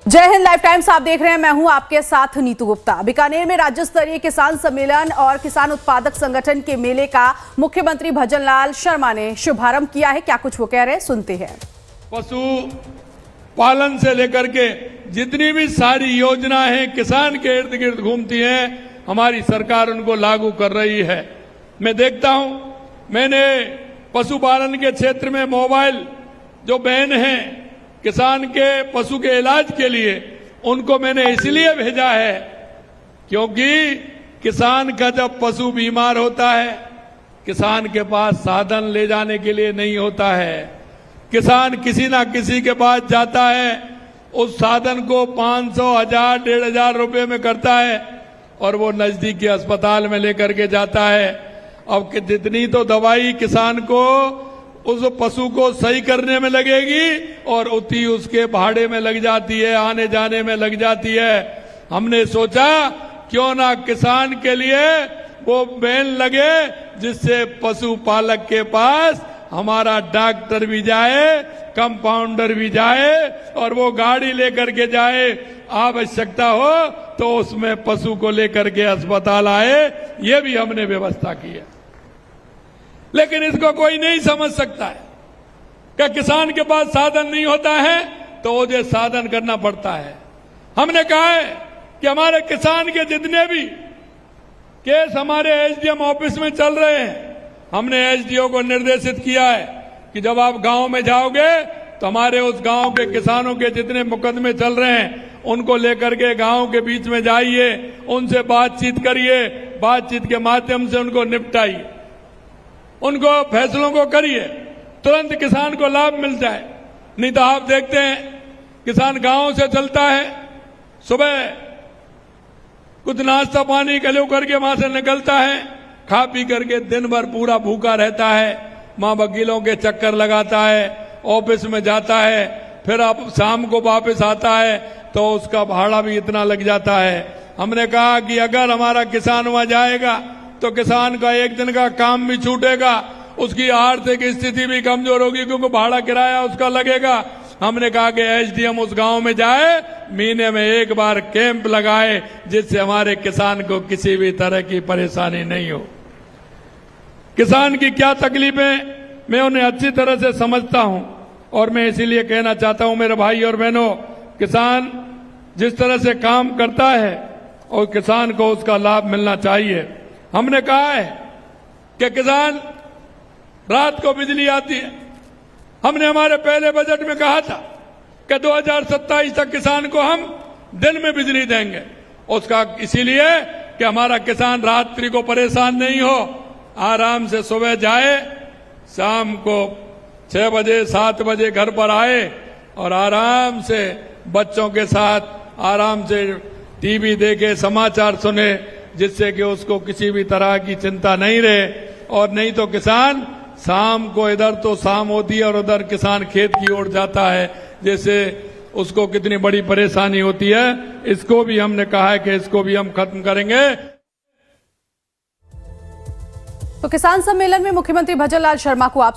जय Hind live times आप देख रहे हैं। मैं हूं आपके साथ नीतू गुप्ता। बीकानेर में राज्य स्तरीय किसान सम्मेलन और किसान उत्पादक संगठन के मेले का मुख्यमंत्री भजन लाल शर्मा ने शुभारंभ किया है। क्या कुछ वो कह रहे हैं, सुनते हैं। पशु पालन से लेकर के जितनी भी सारी योजना है किसान के इर्द गिर्द घूमती हैं, हमारी सरकार उनको लागू कर रही है। मैं देखता हूं, मैंने पशुपालन के क्षेत्र में मोबाइल जो बहन हैं किसान के पशु के इलाज के लिए, उनको मैंने इसलिए भेजा है क्योंकि किसान का जब पशु बीमार होता है, किसान के पास साधन ले जाने के लिए नहीं होता है। किसान किसी ना किसी के पास जाता है, उस साधन को 500, 1000, 1500 रुपए में करता है और वो नजदीकी अस्पताल में लेकर के जाता है। अब जितनी तो दवाई किसान को उस पशु को सही करने में लगेगी और उतनी उसके भाड़े में लग जाती है, आने जाने में लग जाती है। हमने सोचा क्यों ना किसान के लिए वो बैन लगे जिससे पशु पालक के पास हमारा डॉक्टर भी जाए, कंपाउंडर भी जाए और वो गाड़ी लेकर के जाए, आवश्यकता हो तो उसमें पशु को लेकर के अस्पताल आए। ये भी हमने व्यवस्था की है। लेकिन इसको कोई नहीं समझ सकता है कि किसान के पास साधन नहीं होता है तो उसे साधन करना पड़ता है। हमने कहा है कि हमारे किसान के जितने भी केस हमारे एसडीएम ऑफिस में चल रहे हैं, हमने एसडीओ को निर्देशित किया है कि जब आप गांव में जाओगे तो हमारे उस गांव के किसानों के जितने मुकदमे चल रहे हैं उनको लेकर के गांव के बीच में जाइए, उनसे बातचीत करिए, बातचीत के माध्यम से उनको निपटाइए, उनको फैसलों को करिए, तुरंत किसान को लाभ मिल जाए। नहीं तो आप देखते हैं किसान गांव से चलता है, सुबह कुछ नाश्ता पानी कलो करके वहां से निकलता है, खा पी करके दिन भर पूरा भूखा रहता है, मां वकीलों के चक्कर लगाता है, ऑफिस में जाता है, फिर अब शाम को वापस आता है तो उसका भाड़ा भी इतना लग जाता है। हमने कहा कि अगर हमारा किसान वहां जाएगा तो किसान का एक दिन का काम भी छूटेगा, उसकी आर्थिक स्थिति भी कमजोर होगी क्योंकि भाड़ा किराया उसका लगेगा। हमने कहा कि एसडीएम उस गांव में जाए, महीने में एक बार कैंप लगाए जिससे हमारे किसान को किसी भी तरह की परेशानी नहीं हो। किसान की क्या तकलीफें मैं उन्हें अच्छी तरह से समझता हूं और मैं इसीलिए कहना चाहता हूं मेरे भाई और बहनों, किसान जिस तरह से काम करता है और किसान को उसका लाभ मिलना चाहिए। हमने कहा है कि किसान रात को बिजली आती है, हमने हमारे पहले बजट में कहा था कि 2027 तक किसान को हम दिन में बिजली देंगे। उसका इसीलिए कि हमारा किसान रात्रि को परेशान नहीं हो, आराम से सुबह जाए, शाम को 6 बजे 7 बजे घर पर आए और आराम से बच्चों के साथ आराम से टीवी देखे, समाचार सुने, जिससे कि उसको किसी भी तरह की चिंता नहीं रहे। और नहीं तो किसान शाम को इधर तो शाम होती है और उधर किसान खेत की ओर जाता है, जैसे उसको कितनी बड़ी परेशानी होती है। इसको भी हमने कहा है कि इसको भी हम खत्म करेंगे। तो किसान सम्मेलन में मुख्यमंत्री भजन लाल शर्मा को आप